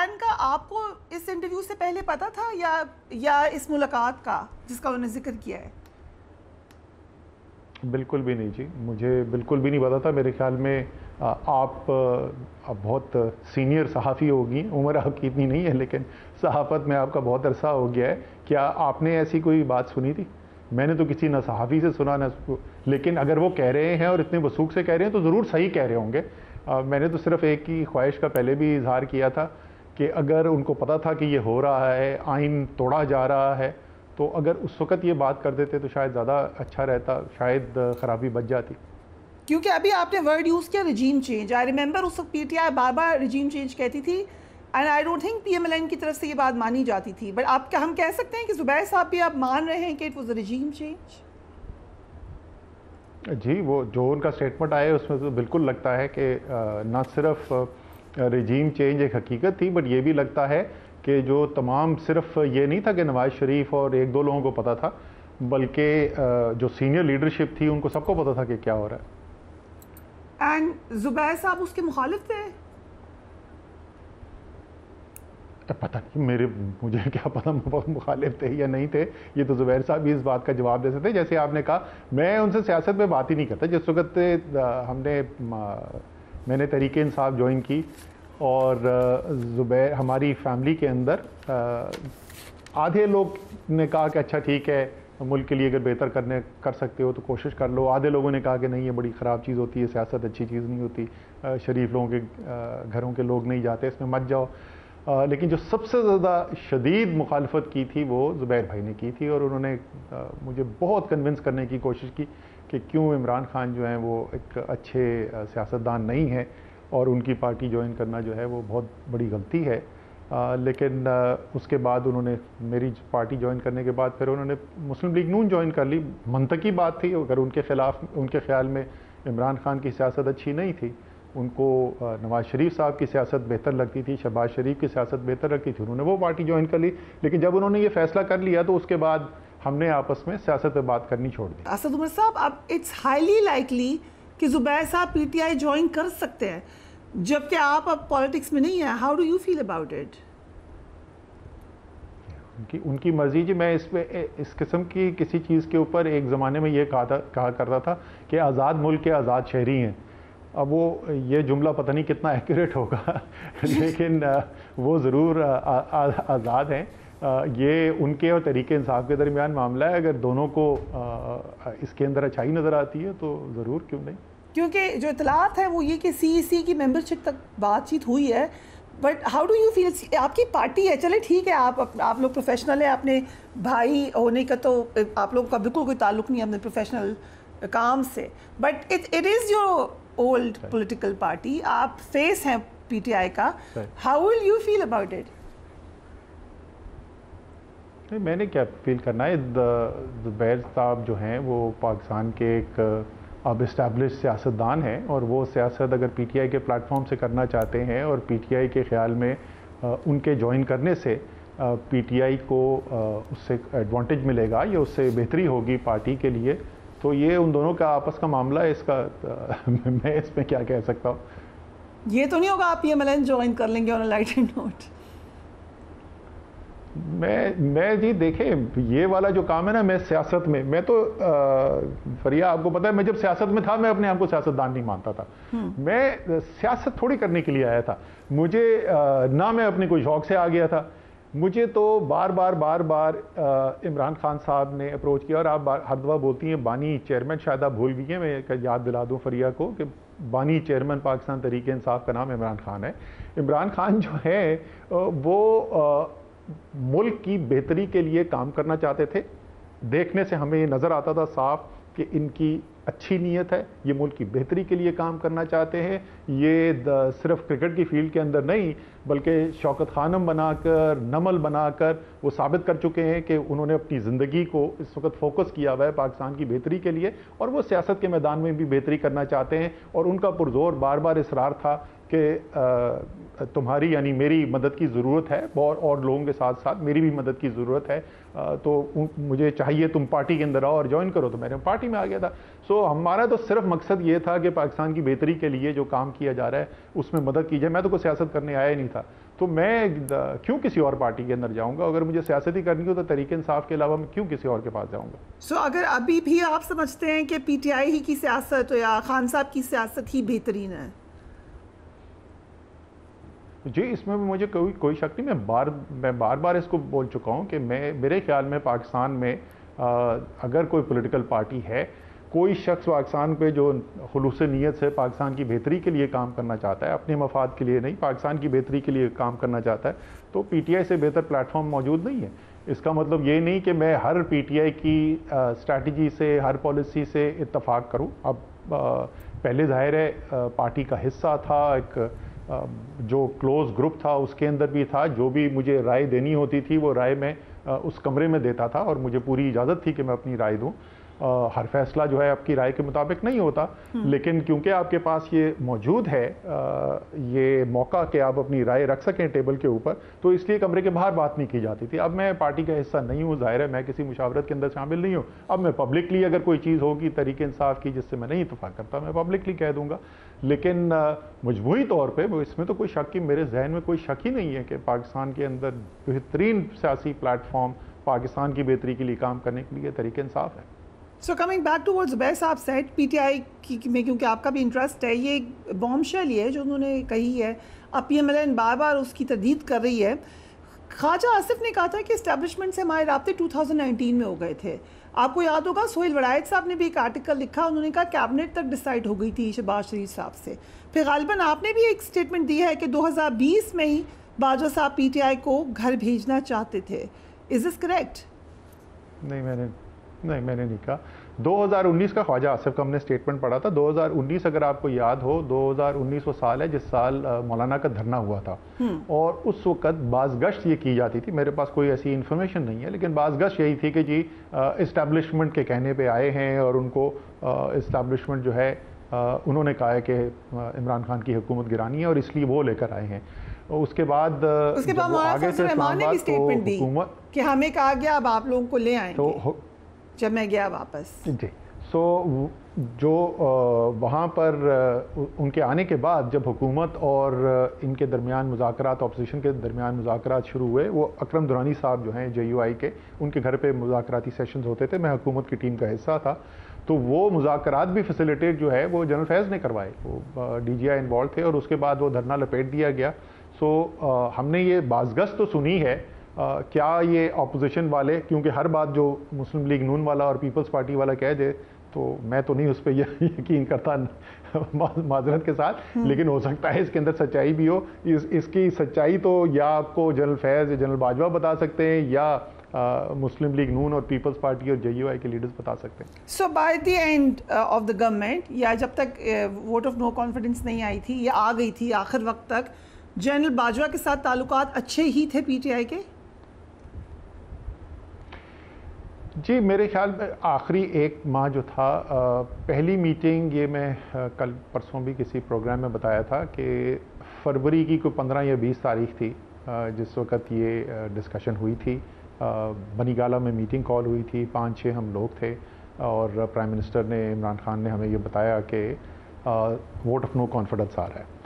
Plan का आपको इस इंटरव्यू से पहले पता था या इस मुलाकात का जिसका उन्होंने जिक्र किया है? बिल्कुल भी नहीं जी, मुझे बिल्कुल भी नहीं पता था। मेरे ख्याल में आप बहुत सीनियर सहाफ़ी होगी, उम्र आपकी इतनी नहीं है लेकिन सहाफ़त में आपका बहुत अरसा हो गया है। क्या आपने ऐसी कोई बात सुनी थी? मैंने तो किसी ना सहाफ़ी से सुना ना, लेकिन अगर वो कह रहे हैं और इतने वसूख से कह रहे हैं तो ज़रूर सही कह रहे होंगे। मैंने तो सिर्फ एक ही ख्वाहिश का पहले भी इजहार किया था कि अगर उनको पता था कि ये हो रहा है, आइन तोड़ा जा रहा है, तो अगर उस वक़्त ये बात कर देते तो शायद ज़्यादा अच्छा रहता, शायद ख़राबी बच जाती। क्योंकि अभी आपने वर्ड यूज़ किया रिजीम चेंज। आई रिमेंबर उस वक्त पीटीआई बार बार रिजीम चेंज कहती थी and I don't think PMLN की तरफ से ये बात मानी जाती थी। बट आप क्या हम कह सकते हैं कि ज़ुबैर साहब भी आप मान रहे हैं कि it was a regime change? जी, वो जो उनका स्टेटमेंट आया है उसमें तो बिल्कुल लगता है कि ना सिर्फ रिजीम चेंज एक हकीकत थी, बट ये भी लगता है कि जो तमाम, सिर्फ ये नहीं था कि नवाज़ शरीफ और एक दो लोगों को पता था, बल्कि जो सीनियर लीडरशिप थी उनको सबको पता था कि क्या हो रहा है। एंड ज़ुबैर साहब उसके मुखालिफ थे? पता नहीं, मुझे क्या पता मुखालिफ थे या नहीं थे। ये तो ज़ुबैर साहब भी इस बात का जवाब दे सकते। जैसे आपने कहा, मैं उनसे सियासत में बात ही नहीं करता। जिस वक्त मैंने तहरीक इंसाफ ज्वाइन की और ज़ुबैर, हमारी फैमिली के अंदर आधे लोग ने कहा कि अच्छा ठीक है, मुल्क के लिए अगर बेहतर कर सकते हो तो कोशिश कर लो। आधे लोगों ने कहा कि नहीं, ये बड़ी ख़राब चीज़ होती है, सियासत अच्छी चीज़ नहीं होती, शरीफ लोगों के घरों के लोग नहीं जाते, इसमें मत जाओ। लेकिन जो सबसे ज़्यादा शदीद मुखालफत की थी वो ज़ुबैर भाई ने की थी, और उन्होंने मुझे बहुत कन्विंस करने की कोशिश की कि क्यों इमरान खान जो हैं वो एक अच्छे सियासतदान नहीं है और उनकी पार्टी ज्वाइन करना जो है वो बहुत बड़ी गलती है। लेकिन उसके बाद उन्होंने मेरी पार्टी ज्वाइन करने के बाद फिर उन्होंने मुस्लिम लीग नून ज्वाइन कर ली। मंतकी बात थी, अगर उनके ख़िलाफ़, उनके ख़्याल में इमरान खान की सियासत अच्छी नहीं थी, उनको नवाज़ शरीफ साहब की सियासत बेहतर लगती थी, शहबाज शरीफ की सियासत बेहतर लगती थी, उन्होंने वो पार्टी ज्वाइन कर ली। लेकिन जब उन्होंने ये फ़ैसला कर लिया तो उसके बाद हमने आपस में सियासत पे बात करनी छोड़ दी। असद उमर साहब, अब इट्स हाईली लाइकली कि ज़ुबैर साहब पीटीआई ज्वाइन कर सकते हैं, जबकि आप अब पॉलिटिक्स में नहीं हैं। How do you feel about it? उनकी मर्जी जी। मैं इस किस्म की किसी चीज़ के ऊपर एक ज़माने में ये कहा करता था कि आज़ाद मुल्क के आज़ाद शहरी हैं। अब वो ये जुमला पता नहीं कितना एक्यूरेट होगा लेकिन वो ज़रूर आज़ाद हैं। ये उनके और तहरीके इंसाफ के दरमियान मामला है। अगर दोनों को इसके अंदर अच्छाई नज़र आती है तो ज़रूर, क्यों नहीं। क्योंकि जो इतलात है वो ये कि सीईसी की मेंबरशिप तक बातचीत हुई है, but how do you feel? आपकी पार्टी है, चले ठीक है, आप लोग प्रोफेशनल है, अपने भाई होने का तो आप लोगों का बिल्कुल कोई ताल्लुक नहीं है अपने प्रोफेशनल काम से, but it is your old political party, आप फेस हैं पीटीआई का। How will you feel about it? मैंने क्या फील करना है, ज़ुबैर साहब जो हैं वो पाकिस्तान के एक अब इस्टेब्लिश सियासतदान हैं, और वो सियासत अगर पीटीआई के प्लेटफॉर्म से करना चाहते हैं और पीटीआई के ख्याल में उनके ज्वाइन करने से पीटीआई को उससे एडवांटेज मिलेगा या उससे बेहतरी होगी पार्टी के लिए, तो ये उन दोनों का आपस का मामला है। इसका मैं इसमें क्या कह सकता हूँ। ये तो नहीं होगा आप पीएमएलएन ज्वाइन कर लेंगे ऑन अ लाइटर नोट? मैं जी देखें, ये वाला जो काम है ना, मैं सियासत में, मैं तो फरिया आपको पता है, मैं जब सियासत में था मैं अपने आप को सियासतदान नहीं मानता था। मैं सियासत थोड़ी करने के लिए आया था। मुझे ना मैं अपने कोई शौक से आ गया था। मुझे तो बार बार इमरान खान साहब ने अप्रोच किया, और आप हर दफ़ा बोलती हैं बानी चेयरमैन, शायद आप भूल गई हैं, मैं याद दिला दूँ फरिया को कि बानी चेयरमैन पाकिस्तान तहरीक इंसाफ का नाम इमरान खान है। इमरान खान जो है वो मुल्क की बेहतरी के लिए काम करना चाहते थे। देखने से हमें ये नज़र आता था साफ कि इनकी अच्छी नीयत है, ये मुल्क की बेहतरी के लिए काम करना चाहते हैं। ये सिर्फ क्रिकेट की फील्ड के अंदर नहीं, बल्कि शौकत खानम बनाकर, नमल बनाकर वो साबित कर चुके हैं कि उन्होंने अपनी ज़िंदगी को इस वक्त फोकस किया हुआ है पाकिस्तान की बेहतरी के लिए, और वो सियासत के मैदान में भी बेहतरी करना चाहते हैं। और उनका पुरजोर बार बार इसरार था कि तुम्हारी यानी मेरी मदद की ज़रूरत है, और लोगों के साथ साथ मेरी भी मदद की ज़रूरत है, तो मुझे चाहिए तुम पार्टी के अंदर आओ और ज्वाइन करो। तो मैंने पार्टी में आ गया था। सो हमारा तो सिर्फ मकसद ये था कि पाकिस्तान की बेहतरी के लिए जो काम किया जा रहा है उसमें मदद की जाए। मैं तो कोई सियासत करने आया ही नहीं था। तो मैं क्यों किसी और पार्टी के अंदर जाऊंगा? अगर मुझे सियासत ही करनी हो तो तरीके इंसाफ के अलावा मैं क्यों किसी और के पास जाऊंगा? सो अगर अभी भी आप समझते हैं कि पीटीआई ही की सियासत हो या खान साहब की सियासत ही बेहतरीन है? जी, इसमें मुझे कोई शक नहीं। मैं बार बार इसको बोल चुका हूँ कि मेरे ख्याल में पाकिस्तान में अगर कोई पॉलिटिकल पार्टी है, कोई शख्स पाकिस्तान पे जो खुलूस नीयत से पाकिस्तान की बेहतरी के लिए काम करना चाहता है, अपने मफाद के लिए नहीं, पाकिस्तान की बेहतरी के लिए काम करना चाहता है, तो पीटीआई से बेहतर प्लेटफॉर्म मौजूद नहीं है। इसका मतलब ये नहीं कि मैं हर पीटीआई की स्ट्रैटेजी से, हर पॉलिसी से इत्तफाक करूँ। अब पहले ज़ाहिर है पार्टी का हिस्सा था, एक जो क्लोज ग्रुप था उसके अंदर भी था, जो भी मुझे राय देनी होती थी वो राय मैं उस कमरे में देता था और मुझे पूरी इजाज़त थी कि मैं अपनी राय दूं। हर फैसला जो है आपकी राय के मुताबिक नहीं होता, लेकिन क्योंकि आपके पास ये मौजूद है ये मौका कि आप अपनी राय रख सकें टेबल के ऊपर, तो इसलिए कमरे के बाहर बात नहीं की जाती थी। अब मैं पार्टी का हिस्सा नहीं हूँ, जाहिर है मैं किसी मुशावरत के अंदर शामिल नहीं हूँ। अब मैं पब्लिकली अगर कोई चीज़ होगी तरीके इंसाफ की जिससे मैं नहीं इत्तफाक करता, मैं पब्लिकली कह दूंगा। लेकिन मजबूरी तौर पर इसमें तो कोई शक ही, मेरे जहन में कोई शक ही नहीं है कि पाकिस्तान के अंदर बेहतरीन सियासी प्लेटफॉर्म पाकिस्तान की बेहतरी के लिए काम करने के लिए तरीके इंसाफ है। So coming back to what Zubair sahab said, PTI में क्योंकि आपका भी इंटरेस्ट है, ये बॉम्बशेल ही है जो उन्होंने कही है, अब पीएमएलएन बार बार उसकी तरदीद कर रही है। ख्वाजा आसिफ ने कहा था कि इस्टेब्लिशमेंट से हमारे राब्ते 2019 में हो गए थे। आपको याद होगा सोहेल वड़ायत साहब ने भी एक आर्टिकल लिखा, उन्होंने कहा कैबिनेट तक डिसाइड हो गई थी शहबाज शरीफ साहब से। फिर गालिबन आपने भी एक स्टेटमेंट दी है कि 2020 में ही बाजवा साहब पीटीआई को घर भेजना चाहते थे। Is this correct? नहीं, मैंने नहीं कहा। 2019 का ख्वाजा आसिफ का हमने स्टेटमेंट पढ़ा था। 2019 अगर आपको याद हो, 2019 वो साल है जिस साल मौलाना का धरना हुआ था, और उस वक्त बाज़गश्त ये की जाती थी, मेरे पास कोई ऐसी इन्फॉर्मेशन नहीं है, लेकिन बाज़गश्त यही थी कि जी इस्टेब्लिशमेंट के कहने पे आए हैं और उनको इस्टेब्लिशमेंट जो है उन्होंने कहा है कि इमरान खान की हुकूमत गिरानी है और इसलिए वो लेकर आए हैं। उसके बाद आगे से स्टेटमेंट दी कि हमें कहा गया अब आप लोगों को ले आएंगे, तो जब मैं गया वापस जी। सो जो वहाँ पर उनके आने के बाद जब हुकूमत और इनके दरमियान मुज़ाकरात, अपोजिशन के दरमियान मुज़ाकरात शुरू हुए, वो अकरम दुरानी साहब जो हैं JUI के, उनके घर पे मुज़ाकराती सेशंस होते थे, मैं हुकूमत की टीम का हिस्सा था, तो वो मुज़ाकरात भी फैसिलिटेट जो है वो जनरल फैज़ ने करवाए, वो DGI इन्वॉल्व थे और उसके बाद वो धरना लपेट दिया गया। सो हमने ये बाज़गश्त तो सुनी है, क्या ये अपोजिशन वाले, क्योंकि हर बात जो मुस्लिम लीग नून वाला और पीपल्स पार्टी वाला कह दे तो मैं तो नहीं उस पर यकीन करता माजरत के साथ, लेकिन हो सकता है इसके अंदर सच्चाई भी हो। इसकी सच्चाई तो या आपको जनरल फैज़ या जनरल बाजवा बता सकते हैं या मुस्लिम लीग नून और पीपल्स पार्टी और JUI के लीडर्स बता सकते हैं। So by the end of the government, या जब तक वोट ऑफ नो कॉन्फिडेंस नहीं आई थी या आ गई थी आखिर वक्त तक, जनरल बाजवा के साथ ताल्लुकात अच्छे ही थे PTI के? जी, मेरे ख्याल में आखिरी एक माह जो था, पहली मीटिंग, ये मैं कल परसों भी किसी प्रोग्राम में बताया था कि फरवरी की कोई 15 या 20 तारीख थी जिस वक़्त ये डिस्कशन हुई थी। बनीगाला में मीटिंग कॉल हुई थी, 5-6 हम लोग थे और प्राइम मिनिस्टर ने, इमरान खान ने हमें ये बताया कि वोट ऑफ नो कॉन्फिडेंस आ रहा है।